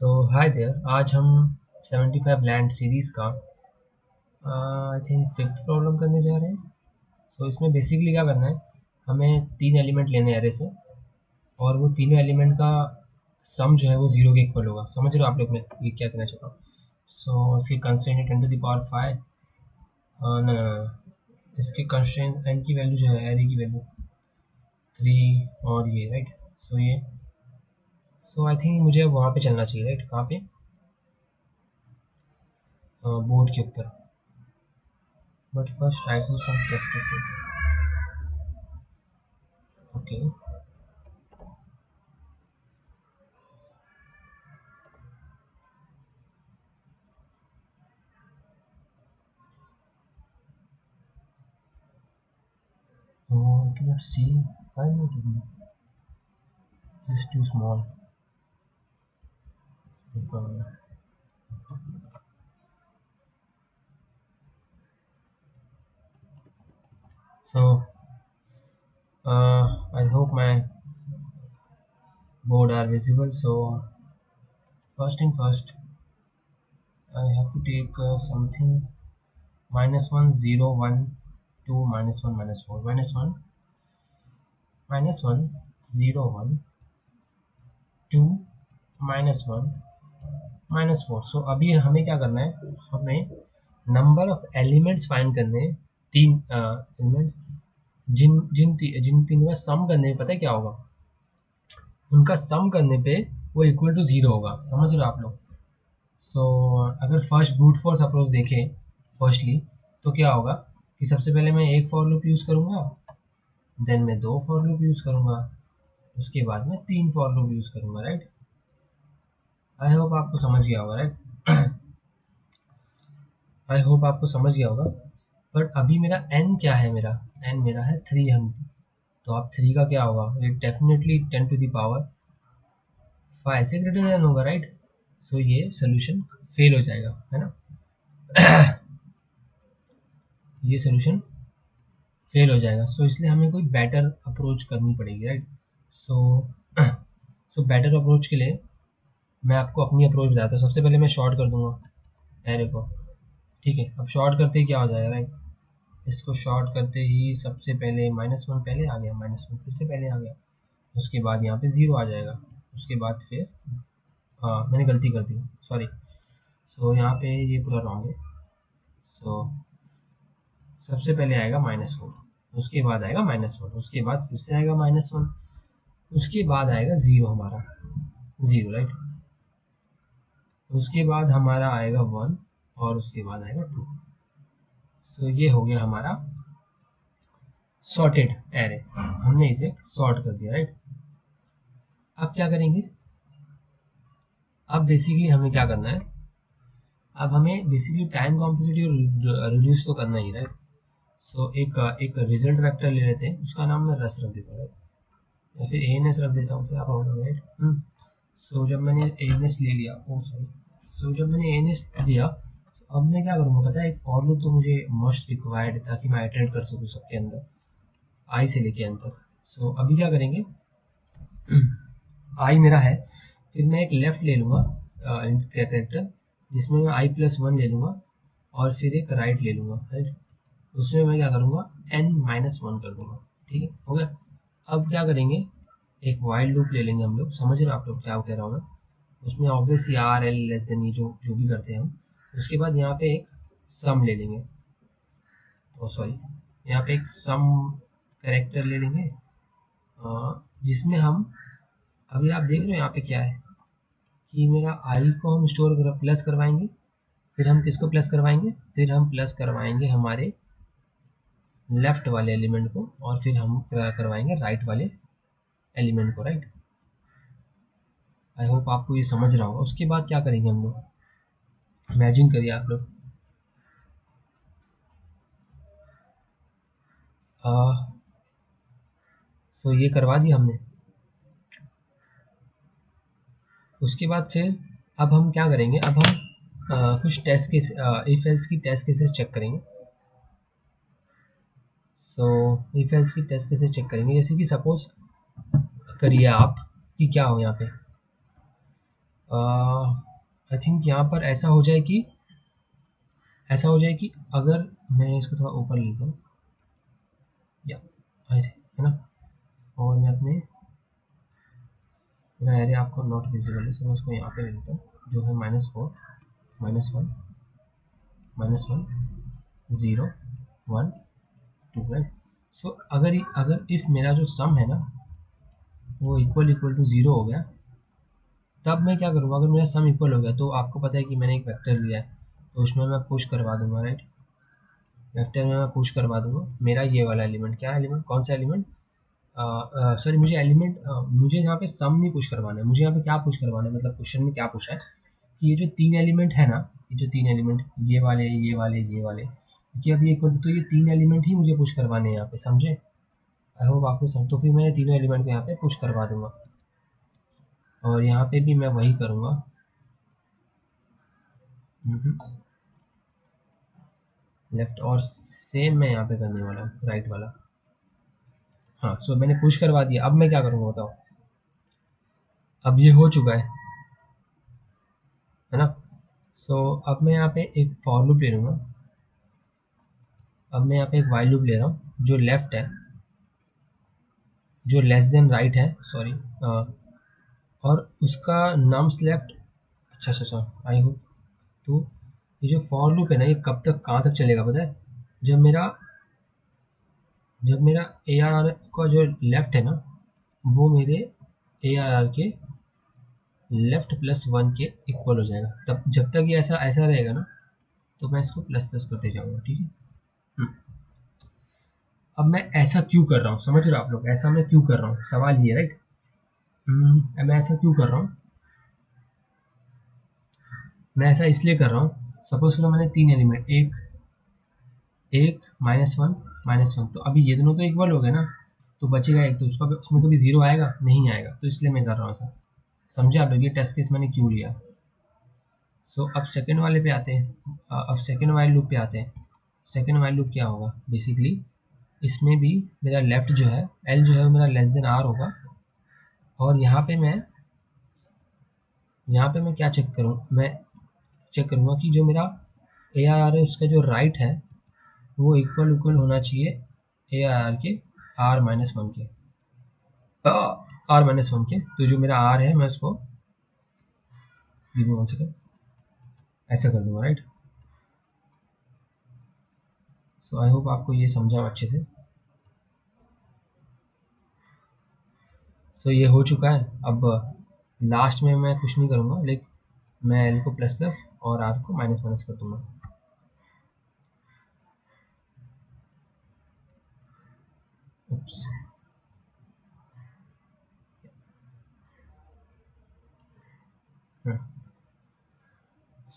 So hi there. आज हम 75 land series का आई थिंक फिफ्थ प्रॉब्लम करने जा रहे हैं। सो इसमें बेसिकली क्या करना है, हमें तीन एलिमेंट लेने हैं एरे से, और वो तीनों एलिमेंट का सम जो है वो जीरो के इक्वल होगा। समझ रहे हो आप लोग? मैं ये क्या कहना चाहता हूँ? सो इसकी कंस्ट्रेंट है 10⁵ न इसकी कंस्ट्रेंट एन की वैल्यू जो है, एरे की वैल्यू 3, और ये राइट। सो ये आई थिंक मुझे अब वहाँ पे चलना चाहिए, राइट? कहाँ पे? बोर्ड के ऊपर। But first try to some test cases. Okay, I cannot see. Why not? This is too small. So, I hope my board are visible. So, first thing first, I have to take something -1 0 1 2 -1 -4 -1 -1 0 1 2 -1 -4। सो अभी हमें क्या करना है, हमें number of elements find करने हैं। तीन elements, जिन तीनों का सम करने में पता है क्या होगा, उनका सम करने पे वो इक्वल टू जीरो होगा। समझ रहे हो आप लोग? सो अगर फर्स्ट ब्रूट फोर्स अप्रोच देखें फर्स्टली, तो क्या होगा कि सबसे पहले मैं एक फॉर लूप यूज़ करूँगा, देन मैं दो फॉर लूप यूज़ करूँगा, उसके बाद मैं तीन फॉर लूप यूज़ करूँगा, राइट? आई होप आपको समझ गया होगा, राइट? आई होप आपको समझ गया होगा। बट अभी मेरा एन क्या है, मेरा एन मेरा है 300। तो आप थ्री का क्या होगा, ये डेफिनेटली 10⁵ से ग्रेटर देन होगा, राइट? सो ये सोल्यूशन फेल हो जाएगा, है ना? ये सोल्यूशन फेल हो जाएगा। सो इसलिए हमें कोई बेटर अप्रोच करनी पड़ेगी, राइट? सो बेटर अप्रोच के लिए मैं आपको अपनी अप्रोच बताता हूँ। सबसे पहले मैं शॉर्ट कर दूंगा एरे को, ठीक है? अब शॉर्ट करते ही क्या हो जाएगा, राइट? इसको शॉर्ट करते ही सबसे पहले -1 पहले आ गया, -1 फिर से पहले आ गया, उसके बाद यहाँ पे ज़ीरो आ जाएगा, उसके बाद फिर मैंने गलती कर दी, सॉरी। सो यहाँ पे ये पूरा रॉन्ग है। सो सबसे पहले आएगा -4, उसके बाद आएगा -1, उसके बाद फिर से आएगा -1, उसके बाद आएगा ज़ीरो, हमारा ज़ीरो, राइट? उसके बाद हमारा आएगा 1, और उसके बाद आएगा 2। सो ये हो गया हमारा सॉर्टेड एरे। हमने इसे सॉर्ट कर दिया, राइट? अब क्या करेंगे, अब बेसिकली हमें क्या करना है, अब हमें बेसिकली टाइम कॉम्प्लेक्सिटी रिड्यूस तो करना ही, राइट? सो एक रिजल्ट वेक्टर ले लेते हैं, उसका नाम मैं रस रख देता हूँ, या फिर ए एन एस रख देता हूँ, क्या प्रॉब्लम है, राइट? सो जब मैंने ए एन एस ले लिया, ओ सॉरी, सो जब मैंने ए एन एस लिया, अब मैं क्या करूँगा पता है, एक फॉर लूप तो मुझे मस्ट रिक्वायर्ड है, ताकि मैं अटेंड कर सकूँ सबके अंदर, आई से लेके एन तक। सो अभी क्या करेंगे, आई मेरा है, फिर मैं एक लेफ्ट ले लूँगा कैरेक्टर, जिसमें मैं i+1 ले लूँगा, और फिर एक राइट ले लूँगा, राइट? उसमें मैं क्या करूँगा, n-1 कर दूँगा, ठीक है? हो गया। अब क्या करेंगे, एक वाइल लूप ले लेंगे हम लोग। समझ रहे हो आप लोग क्या कह रहा हूँ मैं? उसमें obviously R L less than, ये जो भी करते हैं हम। उसके बाद यहाँ पे एक सम ले लेंगे, ओ सॉरी, यहाँ पे एक सम कैरेक्टर ले लेंगे, जिसमें हम, अभी आप देख रहे हो यहाँ पे क्या है कि मेरा आई को हम प्लस करवाएंगे, फिर हम किसको प्लस करवाएंगे, फिर हम प्लस करवाएंगे हमारे लेफ्ट वाले एलिमेंट को, और फिर हम करवाएंगे राइट वाले एलिमेंट को, राइट? आई होप आपको ये समझ रहा होगा। उसके बाद क्या करेंगे हम लोग, इमेजिन करिए आप लोग, सो ये करवा दिया हमने। उसके बाद फिर अब हम क्या करेंगे, अब हम कुछ टेस्ट केस, इफ एल्स की टेस्ट केसेस चेक करेंगे। सो इफ एल्स की टेस्ट केसेस चेक करेंगे, जैसे कि सपोज करिए आप कि क्या हो यहाँ पे, आई थिंक यहाँ पर ऐसा हो जाए कि अगर मैं इसको थोड़ा ऊपर लेता हूँ, या ऐसे है ना, और मैं अपने मेरा एरिया आपको नॉट विजिबल है, सो मैं उसको यहाँ पे ले लेता हूँ, जो है -4 -1 -1 0 1 2, राइट। सो अगर इफ मेरा जो सम है ना वो इक्वल टू 0 हो गया, तब मैं क्या करूँगा, अगर मेरा सम इक्वल हो गया तो आपको पता है कि मैंने एक वेक्टर लिया है, तो उसमें मैं पुश करवा दूंगा, राइट। वेक्टर में मैं पुश करवा दूंगा मेरा ये वाला एलिमेंट, क्या एलिमेंट, कौन सा एलिमेंट, सॉरी मुझे एलिमेंट, मुझे यहाँ पे सम नहीं पुश करवाना है, मुझे यहाँ पे क्या पुश करवाना है, मतलब क्वेश्चन में क्या पूछा है कि ये जो 3 एलिमेंट है ना, ये जो 3 एलिमेंट, ये वाले ये वाले ये वाले, क्योंकि अब ये तो ये 3 एलिमेंट ही मुझे पुश करवाने हैं यहाँ पे, समझे। आई होप आपको समझ, तो फिर मैं तीनों एलिमेंट को यहाँ पे पुश करवा दूंगा, और यहाँ पे भी मैं वही करूँगा। लेफ्ट, और सेम मैं यहाँ पे करने वाला हूँ राइट वाला। हाँ, सो मैंने पुश करवा दिया, अब मैं क्या करूँगा बताओ, अब ये हो चुका है ना। सो अब मैं यहाँ पे एक फॉर लूप ले लूँगा, अब मैं यहाँ पे एक वाइल लूप ले रहा हूँ जो लेफ्ट है, जो लेस देन राइट है, सॉरी, और उसका नम्स लेफ्ट, अच्छा, आई होप। तो ये जो फॉर लूप है ना, ये कब तक कहाँ तक चलेगा पता है, जब मेरा ए आर आर का जो लेफ्ट है ना वो मेरे ए आर आर के लेफ्ट +1 के इक्वल हो जाएगा, तब जब तक ये ऐसा ऐसा रहेगा ना तो मैं इसको प्लस प्लस करते जाऊँगा, ठीक है। अब मैं ऐसा क्यों कर रहा हूँ, समझ रहे हो आप लोग, ऐसा मैं क्यों कर रहा हूँ, सवाल ये, राइट। मैं ऐसा क्यों कर रहा हूँ, मैं ऐसा इसलिए कर रहा हूँ, सपोज करो मैंने 3 एलिमेंट, एक एक -1 -1, तो अभी ये दोनों तो इक्वल हो गए ना, तो बचेगा एक, तो उसमें कभी 0 आएगा नहीं आएगा, तो इसलिए मैं कर रहा हूँ ऐसा, समझे आप लोग, ये टेस्ट केस मैंने क्यों लिया। सो अब सेकेंड वाले पे आते हैं, अब सेकेंड वाइल लूप पे आते हैं। सेकेंड वाइल लूप क्या होगा, बेसिकली इसमें भी मेरा लेफ्ट जो है एल जो है वो मेरा r होगा, और यहाँ पे मैं क्या चेक करूँ, मैं चेक करूँगा कि जो मेरा ए आर आर है उसका जो राइट है वो इक्वल होना चाहिए ए आर आर के r-1 के, r-1 के। तो जो मेरा r है मैं उसको गिव मी 1 सेकेंड ऐसा कर दूंगा, राइट। सो आई होप आपको ये समझा अच्छे से। सो ये हो चुका है, अब लास्ट में मैं कुछ नहीं करूँगा, लेकिन मैं एल को प्लस प्लस और आर को माइनस माइनस कर दूंगा। उप्स,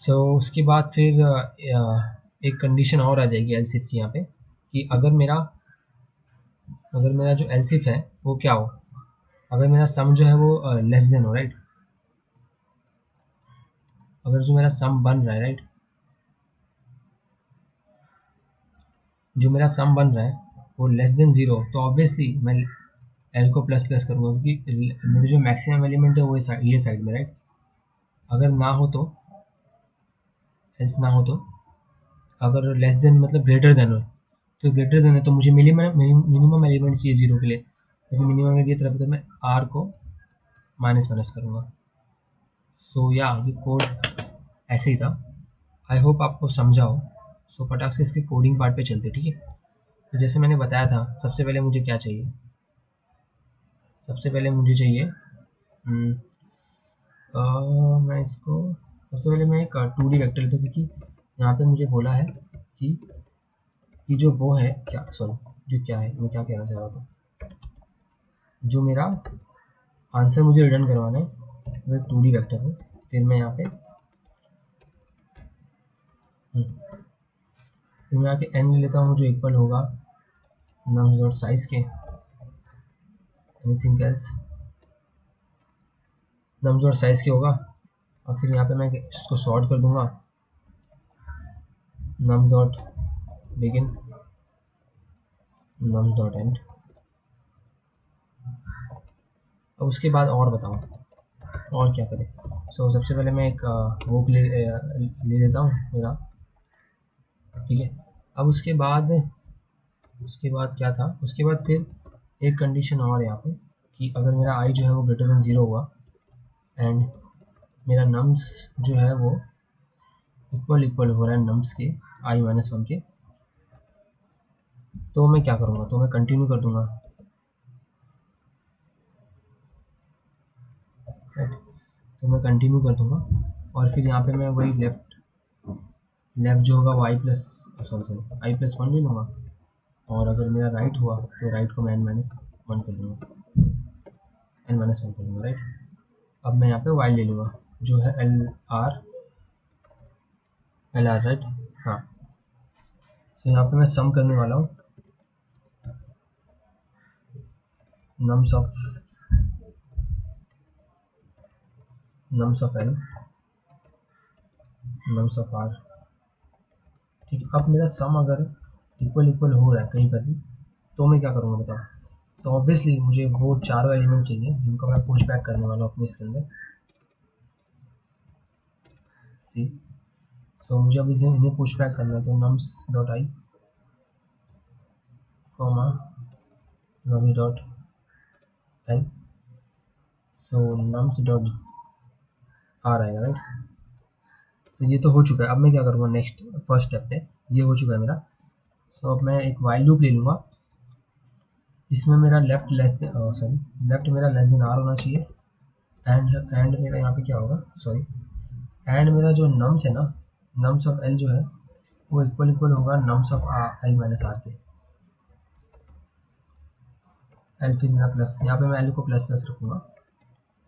सो उसके बाद फिर एक कंडीशन और आ जाएगी एलसिफ की यहाँ पे, कि अगर मेरा जो एलसिफ है वो क्या हो, अगर मेरा सम जो है वो लेस देन हो, राइट। अगर जो मेरा सम बन रहा है, राइट, जो मेरा सम बन रहा है वो लेस देन 0, तो ऑब्वियसली मैं एल को प्लस प्लस करूँगा, क्योंकि मेरे जो मैक्सिमम एलिमेंट है वो ये साइड में, राइट। अगर ना हो तो, एल्स ना हो तो, अगर लेस देन मतलब ग्रेटर देन हो, तो ग्रेटर देन है तो मुझे मिनिमम एलिमेंट चाहिए 0 के लिए, तो मिनिमम की तरफ तो मैं आर को माइनस माइनस करूँगा। सो या ये कोड ऐसे ही था, आई होप आपको समझा हो। सो फटाक से इसके कोडिंग पार्ट पे चलते, ठीक है। तो जैसे मैंने बताया था, सबसे पहले मुझे क्या चाहिए, सबसे पहले मुझे चाहिए मैं इसको, सबसे पहले मैं एक 2D वेक्टर लेता हूँ, क्योंकि यहाँ पे मुझे बोला है कि जो वो है क्या, सॉरी, जो क्या है, मैं क्या कहना चाह रहा था, जो मेरा आंसर मुझे रिटर्न करवाना है वो एक 2D वेक्टर है। फिर मैं यहाँ पे फिर मैं यहाँ के n ले लेता हूँ जो इक्वल होगा नम्स डॉट साइज के, anything else, nums dot size के होगा, और फिर यहाँ पे मैं इसको सॉर्ट कर दूंगा, nums dot begin, nums and. अब उसके बाद और बताऊँ, और क्या करें। सो सबसे पहले मैं एक वो ले लेता हूँ मेरा, ठीक है। अब उसके बाद क्या था, उसके बाद फिर एक कंडीशन और है यहाँ पे कि अगर मेरा आई जो है वो ग्रेटर देन 0 हुआ एंड मेरा नम्स जो है वो इक्वल हो रहा है नम्स के i-1 के, तो मैं क्या करूँगा, तो मैं कंटिन्यू कर दूंगा, राइट। तो मैं कंटिन्यू कर दूंगा और फिर यहाँ पे मैं वही लेफ्ट जो होगा वो i+1 ले लूँगा, और अगर मेरा राइट हुआ तो राइट को मैं n-1 कर दूँगा, n-1 कर दूँगा, राइट। अब मैं यहाँ पे वाई ले लूँगा जो है LR, राइट। हाँ, तो यहाँ पे मैं सम करने वाला हूँ nums of L, nums of R, ठीक है। अब मेरा सम अगर इक्वल हो रहा है कहीं पर भी, तो मैं क्या करूँगा बताओ। तो ऑब्वियसली मुझे वो चारों एलिमेंट चाहिए जिनको मैं पुश बैक करने वाला हूँ अपने इसके अंदर, सी। सो मुझे अब इसे इन्हें पुश बैक करना है, तो nums dot I comma nums dot L, so nums dot are आएगा, राइट। तो ये तो हो चुका है। अब मैं क्या करूँगा, नेक्स्ट फर्स्ट स्टेप पे ये हो चुका है मेरा। सो अब मैं एक वाइल लूप ले लूँगा, इसमें मेरा लेफ्ट मेरा लेस देन आर होना चाहिए, एंड मेरा यहाँ पे क्या होगा, एंड मेरा जो नम्स है ना, नम्स ऑफ एल जो है वो इक्वल होगा नम्स ऑफ L-R के। एल फिर मेरा प्लस, यहाँ पे मैं एल को प्लस रखूँगा,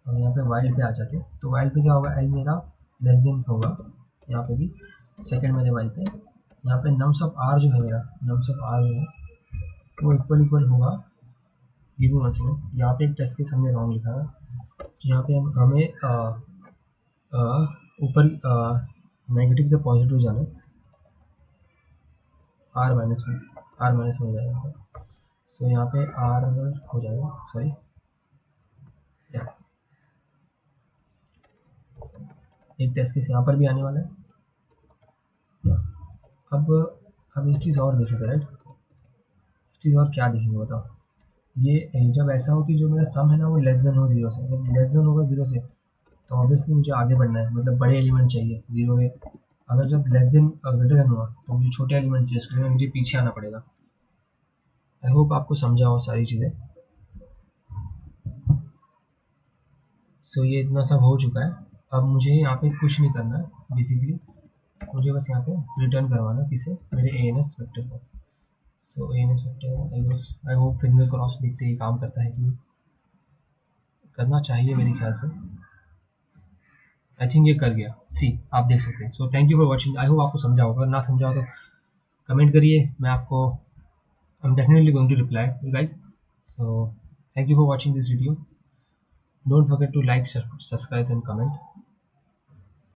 और यहाँ पे वाइल पे आ जाते, तो वाइल पे क्या होगा, एल मेरा लेस देन होगा यहाँ पे भी, सेकंड मेरे वाइल पे। यहाँ पे नम्स ऑफ आर जो है मेरा, नम्स ऑफ आर जो है वो इक्वल होगा, गिव मी 1 सेकंड, यहाँ पे एक टेस्ट केस हमने रॉन्ग लिखा है, यहाँ पे हमें ऊपर नेगेटिव से पॉजिटिव जाना है, R-1 हो जाएगा। सो यहाँ पे R हो जाएगा, एक टेस्ट केस यहाँ पर भी आने वाला है। अब एक चीज़ और देख लेते हैं, राइट। एक चीज़ और क्या देखेंगे बताओ, ये जब ऐसा हो कि जो मेरा सम है ना वो लेस देन हो 0 से, जब लेस देन होगा 0 से तो ऑब्वियसली मुझे आगे बढ़ना है, मतलब बड़े एलिमेंट चाहिए 0 में। अगर जब लेस देन ग्रेटर देन हुआ तो मुझे छोटे एलिमेंट चाहिए, इसके लिए मुझे पीछे आना पड़ेगा। आई होप आपको समझा हो सारी चीज़ें। सो ये इतना सब हो चुका है। अब मुझे यहाँ पे कुछ नहीं करना है बेसिकली, मुझे बस यहाँ पे रिटर्न करवाना है किसे, मेरे ANS वेक्टर को। सो ANS vector I hope finger cross देखते ही काम करता है कि नहीं, करना चाहिए मेरे ख्याल से। आई थिंक ये कर गया, सी आप देख सकते हैं। सो thank you for watching, I hope आपको समझा होगा, अगर ना समझा हो तो कमेंट करिए, मैं आपको I am definitely going to reply you guys. So thank you for watching this video, don't forget to like, subscribe and comment.